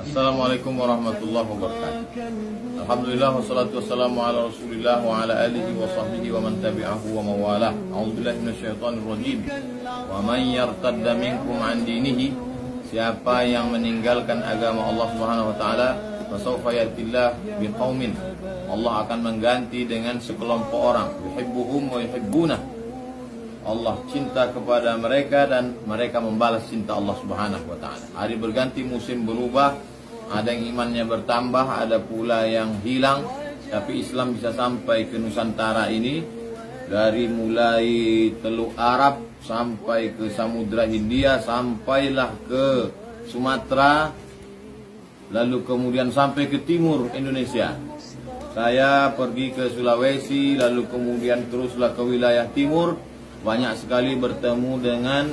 Assalamualaikum warahmatullahi wabarakatuh. Alhamdulillah wassalatu wassalamu ala Rasulillah wa ala alihi wa sahbihi wa man tabi'ahu wa mawalah. A'udzubillahi minasyaitonir rajim. Wa man yartadda minkum 'an dinihi, siapa yang meninggalkan agama Allah Subhanahu wa taala, fasawfa yatillah biqaumin, Allah akan mengganti dengan sekelompok orang, yuhibbuhum wa yuhibbunah. Allah cinta kepada mereka dan mereka membalas cinta Allah Subhanahu wa taala. Hari berganti, musim berubah, ada yang imannya bertambah, ada pula yang hilang. Tapi Islam bisa sampai ke Nusantara ini, dari mulai Teluk Arab sampai ke Samudra Hindia, sampailah ke Sumatera, lalu kemudian sampai ke timur Indonesia. Saya pergi ke Sulawesi, lalu kemudian teruslah ke wilayah timur. Banyak sekali bertemu dengan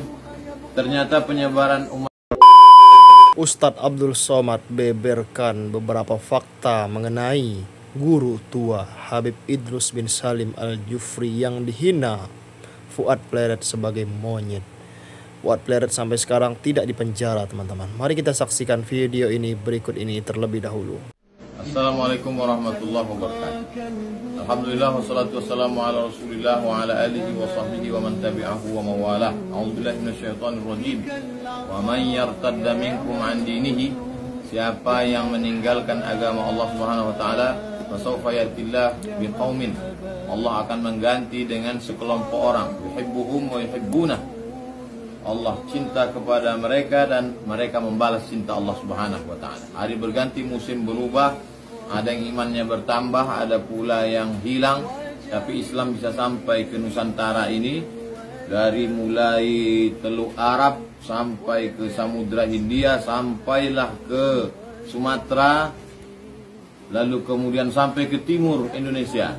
ternyata penyebaran umat. Ustadz Abdul Somad beberkan beberapa fakta mengenai guru tua Habib Idrus bin Salim Al-Jufri yang dihina Fuad Pleret sebagai monyet. Fuad Pleret sampai sekarang tidak dipenjara, teman-teman. Mari kita saksikan video ini berikut ini terlebih dahulu. Assalamualaikum warahmatullahi wabarakatuh. Alhamdulillah wassalatu wassalamu ala Rasulillah wa ala alihi wa sahbihi wa man tabi'ahu wa mawalah. A'udzubillahi minasyaitonir rajim. Wa man yartadda minkum 'an dinihi, siapa yang meninggalkan agama Allah Subhanahu wa taala, fasawfa yatillah biqaumin, Allah akan mengganti dengan sekelompok orang, yuhibbuhum wa yuhibbunah. Allah cinta kepada mereka dan mereka membalas cinta Allah Subhanahu wa taala. Hari berganti, musim berubah, ada yang imannya bertambah, ada pula yang hilang. Tapi Islam bisa sampai ke Nusantara ini, dari mulai Teluk Arab sampai ke Samudra Hindia, sampailah ke Sumatera, lalu kemudian sampai ke timur Indonesia.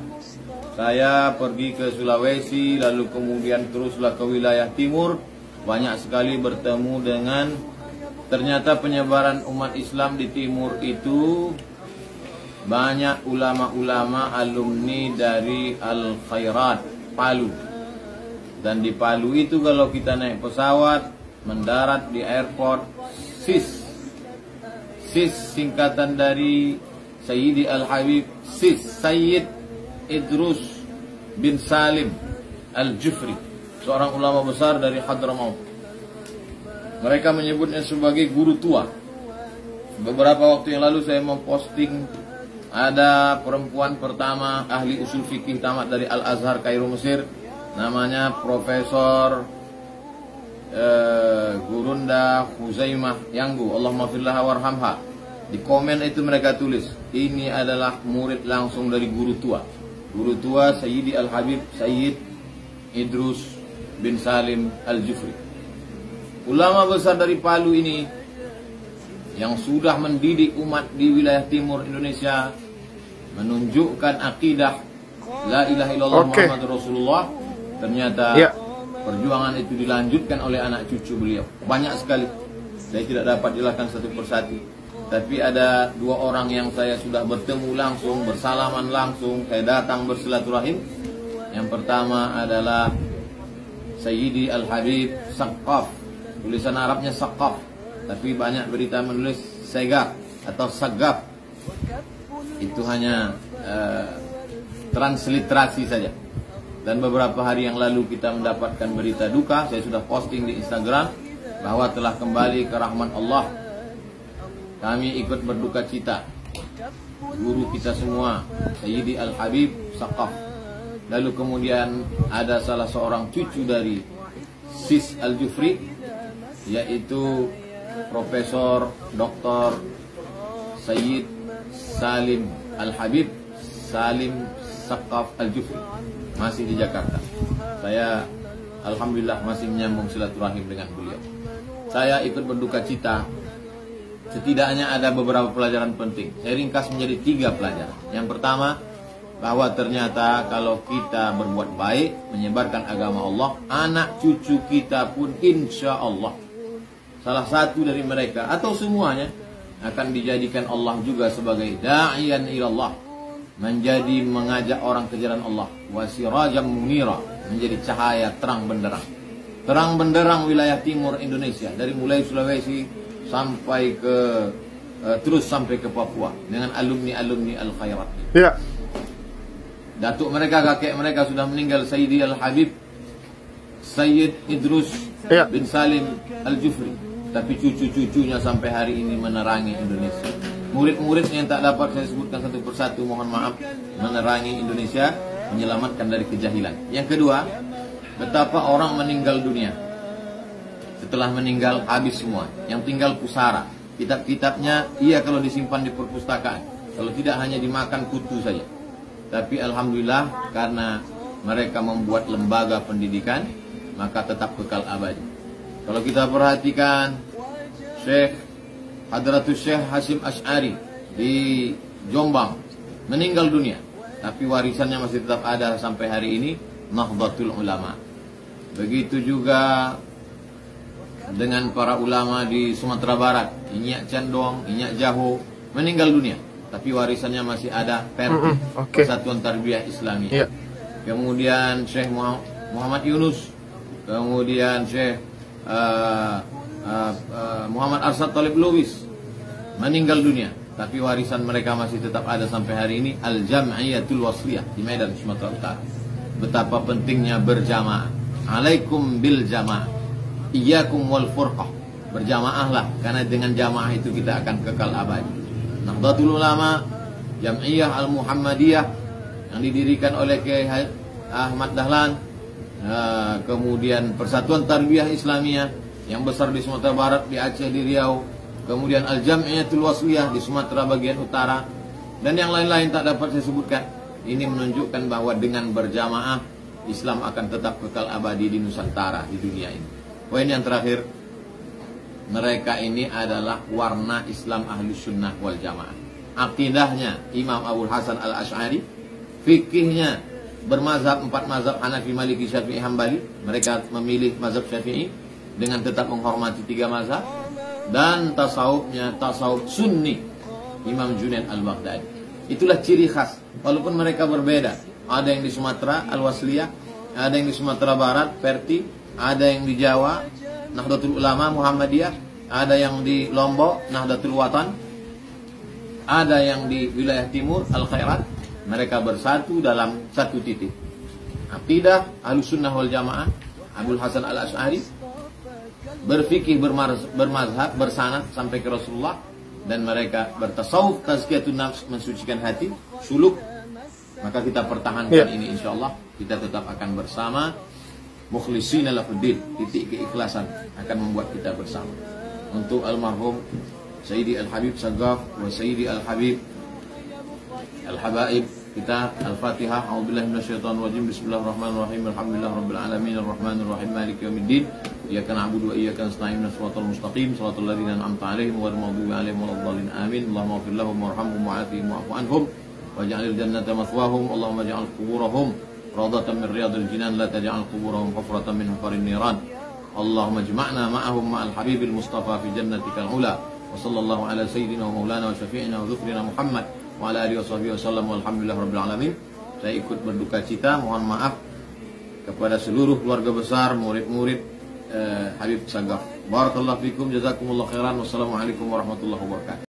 Saya pergi ke Sulawesi, lalu kemudian teruslah ke wilayah timur. Banyak sekali bertemu dengan ternyata penyebaran umat Islam di timur itu banyak ulama-ulama alumni dari Al-Khairat Palu. Dan di Palu itu kalau kita naik pesawat, mendarat di airport SIS. SIS singkatan dari Sayyidi Al-Habib SIS, Sayyid Idrus bin Salim Al-Jufri, seorang ulama besar dari Hadramaut. Mereka menyebutnya sebagai guru tua. Beberapa waktu yang lalu saya memposting, ada perempuan pertama ahli usul fikih tamat dari Al-Azhar Kairo Mesir, namanya Profesor Gurunda Huzaimah Yanggu, Allahumma firlaha warhamha. Di komen itu mereka tulis, ini adalah murid langsung dari guru tua. Guru tua Sayyidi Al-Habib Sayyid Idrus bin Salim Al-Jufri. Ulama besar dari Palu ini yang sudah mendidik umat di wilayah timur Indonesia, menunjukkan akidah la ilaha illallah Muhammadur Rasulullah. Ternyata perjuangan itu dilanjutkan oleh anak cucu beliau. Banyak sekali. Saya tidak dapat jelaskan satu persatu. Tapi ada dua orang yang saya sudah bertemu langsung, bersalaman langsung, saya datang bersilaturahim. Yang pertama adalah Sayyidi Al-Habib Saqqaf. Tulisan Arabnya Saqqaf, tapi banyak berita menulis Segaf atau Sagaf. Itu hanya transliterasi saja. Dan beberapa hari yang lalu kita mendapatkan berita duka. Saya sudah posting di Instagram bahwa telah kembali ke rahmat Allah. Kami ikut berduka cita guru kita semua, Sayyidi Al-Habib Saqqaf. Lalu kemudian ada salah seorang cucu dari SIS Al-Jufri, yaitu Profesor Dr. Sayyid Salim Al-Habib Salim Saqqaf Al-Jufri, masih di Jakarta. Saya alhamdulillah masih menyambung silaturahim dengan beliau. Saya ikut berduka cita. Setidaknya ada beberapa pelajaran penting. Saya ringkas menjadi 3 pelajaran. Yang pertama, bahwa ternyata kalau kita berbuat baik, menyebarkan agama Allah, anak cucu kita pun insya Allah salah satu dari mereka atau semuanya akan dijadikan Allah juga sebagai da'iyan ilallah, menjadi mengajak orang ke jalan Allah, wasirajam munira, menjadi cahaya terang benderang. Terang benderang wilayah timur Indonesia, dari mulai Sulawesi sampai ke terus sampai ke Papua dengan alumni-alumni Al-Khairat. Ya. Datuk mereka, kakek mereka sudah meninggal, Sayyidi Al-Habib Sayyid Idrus bin Salim Al-Jufri. Tapi cucu-cucunya sampai hari ini menerangi Indonesia. Murid-muridnya yang tak dapat saya sebutkan satu persatu, mohon maaf, menerangi Indonesia, menyelamatkan dari kejahilan. Yang kedua, betapa orang meninggal dunia. Setelah meninggal habis semua. Yang tinggal pusara. Kitab-kitabnya, iya kalau disimpan di perpustakaan. Kalau tidak hanya dimakan kutu saja. Tapi alhamdulillah karena mereka membuat lembaga pendidikan, maka tetap kekal abadi. Kalau kita perhatikan Syekh Hadratus Syekh Hasyim Asy'ari di Jombang meninggal dunia, tapi warisannya masih tetap ada sampai hari ini, Nahdlatul Ulama. Begitu juga dengan para ulama di Sumatera Barat, Inyak Cendong, Inyak Jaho meninggal dunia, tapi warisannya masih ada, PERTI, Persatuan Tarbiyah Islamiyah. Kemudian Syekh Muhammad Yunus, kemudian Syekh Muhammad Arsyad Talib Lubis meninggal dunia, tapi warisan mereka masih tetap ada sampai hari ini, Al-Jam'iyatul Wasliyah di Medan, Sumatera Utara. Betapa pentingnya berjamaah. Alaikum bil jamaah, iyyakum wal furqah. Berjamaahlah, karena dengan jamaah itu kita akan kekal abadi. Nahdlatul Ulama, Jam'iyah Al-Muhammadiyah yang didirikan oleh Kiai Ahmad Dahlan, kemudian Persatuan Tarbiyah Islamiyah yang besar di Sumatera Barat, di Aceh, di Riau, kemudian Al-Jam'iyatul Wasliyah di Sumatera bagian utara, dan yang lain-lain tak dapat saya sebutkan. Ini menunjukkan bahwa dengan berjamaah Islam akan tetap kekal abadi di Nusantara, di dunia ini. Poin yang terakhir, mereka ini adalah warna Islam Ahlus Sunnah wal Jamaah. Akidahnya Imam Abul Hasan Al-Asy'ari, fikihnya bermazhab 4 mazhab, Hanafi, Maliki, Syafi'i, Hambali. Mereka memilih mazhab Syafi'i dengan tetap menghormati 3 mazhab. Dan tasawufnya tasawuf Sunni, Imam Junaid Al-Baghdadi. Itulah ciri khas, walaupun mereka berbeda. Ada yang di Sumatera Al-Wasliyah, ada yang di Sumatera Barat PERTI, ada yang di Jawa Nahdlatul Ulama Muhammadiyah, ada yang di Lombok Nahdlatul Watan, ada yang di wilayah timur Al-Khairat. Mereka bersatu dalam satu titik. Aqidah Ahlus Sunnah wal Jamaah, Abul Hasan Al-Asy'ari, berfikih, bermazhab, bersanad sampai ke Rasulullah, dan mereka bertasawuf, tazkiyatun nafs, mensucikan hati, suluk. Maka kita pertahankan ini, insyaallah kita tetap akan bersama. Mukhlishina lahuddin, titik keikhlasan akan membuat kita bersama. Untuk almarhum Sayyidi Al-Habib Saggaf wa Sayyidi Al-Habib Al-Habaib, kita Al-Fatihah. A'udzubillahi minasyaitonir rajim. Bismillahirrahmanirrahim. Alhamdulillahirabbil alamin arrahmanir rahim maliki yaumiddin. Iyyaka na'budu wa iyyaka nasta'in. Shiratal mustaqim shiratal ladzina an'amta 'alaihim ghairil maghdubi 'alaihim waladdallin. Amin. Allahumma ighfir lahum warhamhum wa'afihim wa'fu anhum waj'alil jannata mathwahum. Allahumma ij'al quburahum rawdatan min riyadil jinan la taj'al quburahum hufratan min hufarin niran. Allahumma ijma'na ma'ahum ma'al habibil mustafa fi jannatikal ula. Wa sallallahu ala sayyidina wa maulana wa syafi'ina wa dhukrina Muhammad wa ala alihi washabihi wasallam walhamdulillahirabbil alamin. Saya ikut berduka cita, mohon maaf kepada seluruh keluarga besar, murid-murid Habib Saggaf. Barakallahu fikum, jazakumullah khairan. Wassalamualaikum warahmatullahi wabarakatuh.